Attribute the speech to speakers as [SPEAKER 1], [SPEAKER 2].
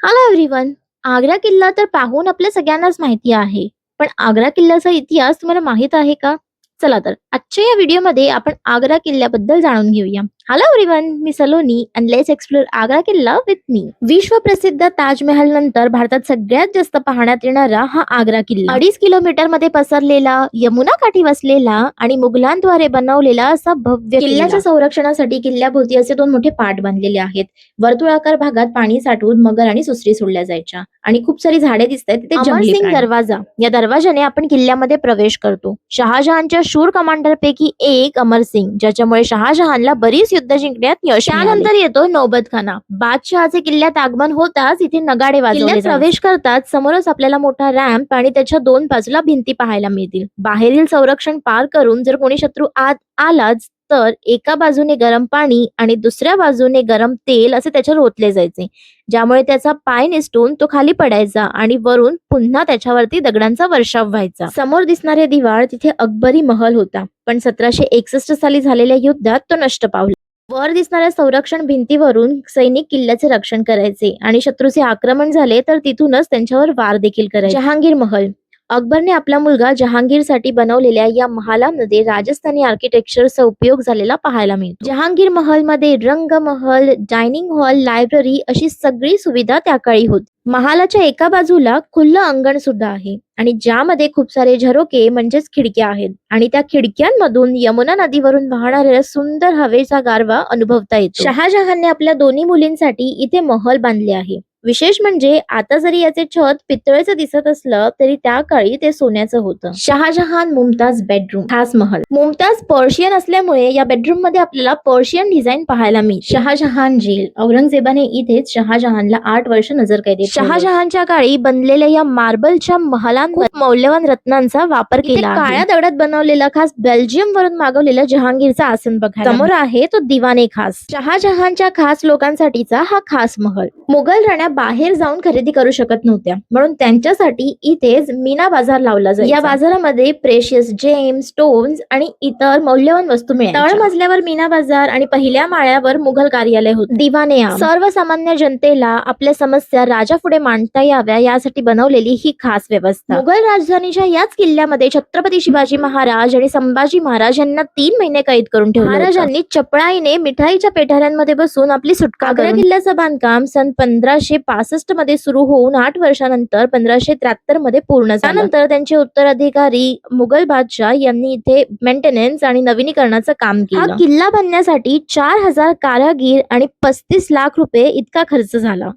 [SPEAKER 1] Hello everyone. Agra किल्ला तर पाहून आपल्या सगळ्यांनाच माहिती आहे. पण आग्रा किल्ल्याचा इतिहास तुम्हाला माहित आहे का? चला तर आजच्या या व्हिडिओमध्ये आपण आग्रा किल्ल्याबद्दल जाणून घेऊया. Hello everyone, me Saloni and let's explore Agra किल्ला विथ मी. विश्वप्रसिद्ध ताजमहल नंतर भारतात सगळ्यात जास्त पाहण्यात येणारा हा आग्रा किल्ला 2.5 किलोमीटर मध्ये पसरलेला, यमुना काठी वसलेला आणि मुघलांद्वारे बनवलेला असा भव्य किल्ल्याच्या संरक्षणासाठी किल्ल्याभोवती असे दोन मोठे पाट बांधलेले आहेत. वर्तुळाकार भागात पाणी साठवून मगर आणि सुसरी सोडल्या जायच्या आणि खूप सारी झाडे दिसत आहेत तिथे. अमर सिंग दरवाजा, या दरवाजाने आपण किल्ल्यामध्ये प्रवेश करतो. शहाजहानच्या शूर कमांडर पैकी एक अमर सिंग, ज्याच्यामुळे शहाजहानला बरीच युद्ध जिंकण्यात यश मिळाले. त्यानंतर येतो नौबतखाना. बादशहाचे किल्ल्यात आगमन होताच इथे नगाडे वाजवले जायचे. प्रवेश करताच समोरच आपल्याला मोठा रॅम्प आणि त्याच्या दोन बाजूला भिंती पाहायला मिळतील. बाहेरील संरक्षण पार करून जर कोणी शत्रू आत आलाच तर एका बाजूने गरम पाणी आणि दुसऱ्या बाजूने गरम तेल असे त्याच्यावर ओतले जायचे, ज्यामुळे त्याचा पाय निसटून तो खाली पडायचा आणि वरून पुन्हा त्याच्यावरती दगडांचा वर्षाव व्हायचा. समोर दिसणारे दिवाळ तिथे अकबरी महल होता, पण 1761 साली झालेल्या युद्धात तो नष्ट पावला. वर दिसणाऱ्या संरक्षण भिंतीवरून सैनिक किल्ल्याचे रक्षण करायचे आणि शत्रूचे आक्रमण झाले तर तिथूनच त्यांच्यावर वार देखील करायचे. जहांगीर महल, अकबरने आपला मुलगा जहांगीरसाठी बनवलेल्या या महालामध्ये राजस्थानी आर्किटेक्चरचा उपयोग झालेला पाहायला मिळतो. जहांगीर महल मध्ये रंगमहल, डायनिंग हॉल, लायब्ररी अशी सगळी सुविधा त्या काळी होती. महालाच्या एका बाजूला खुलं अंगण सुद्धा आहे आणि ज्यामध्ये खूप सारे झरोके म्हणजेच खिडक्या आहेत आणि त्या खिडक्यांमधून यमुना नदीवरून वाहणाऱ्या सुंदर हवेचा गारवा अनुभवता येतो. शहाजहानने आपल्या दोन्ही मुलींसाठी इथे महल बांधले आहे. विशेष म्हणजे आता जरी याचे छत पितळेचं दिसत असलं तरी त्या काळी ते सोन्याचं होतं. शहाजहान मुमताज बेडरूम, खास महल. मुमताज पर्शियन असल्यामुळे या बेडरूम मध्ये आपल्याला पर्शियन डिझाईन पाहायला मिळते. शहाजहान जेल, औरंगजेबाने इथेच शहाजहानला 8 वर्ष नजरकैदेत ठेवलं. शहाजहानच्या काळी बनलेल्या या मार्बलच्या महालांवर मौल्यवान रत्नांचा वापर केला आहे. काळ्या दगडात बनवलेला खास बेल्जियम वरून मागवलेला जहांगीरचा आसन बघा. समोर आहे तो दिवाने खास, शहाजहानच्या खास लोकांसाठीचा हा खास महल. मुघल राण्या बाहेर जाऊन खरेदी करू शकत नव्हत्या, म्हणून त्यांच्यासाठी इथेच मीना बाजार लावला जायचा. या बाजारामध्ये प्रेशियस जेम, स्टोन्स आणि इतर मौल्यवान वस्तू मिळाल्या. तळमजल्यावर मीना बाजार आणि पहिल्या माळ्यावर मुघल कार्यालय होते. दिवाने आम, सर्वसामान्य जनतेला आपल्या समस्या राजापुढे मांडता याव्या यासाठी बनवलेली ही खास व्यवस्था. मुघल राजधानीच्या याच किल्ल्यामध्ये छत्रपती शिवाजी महाराज आणि संभाजी महाराज यांना 3 महिने कैद करून ठेवले. महाराजांनी चपळाईने मिठाईच्या पेठाऱ्यांमध्ये बसून आपली सुटका केली. आग्रा किल्ल्याचं बांधकाम सन 1565 मध्ये सुरू होऊन 8 वर्षानंतर 1573 मध्ये पूर्ण झालं. त्यानंतर त्यांचे उत्तराधिकारी मुघल बादशाह यांनी इथे मेंटेनन्स आणि नवीनीकरणाचं काम केलं. हा किल्ला बांधण्यासाठी 4000 कारागीर आणि 35 लाख रुपये इतका खर्च झाला.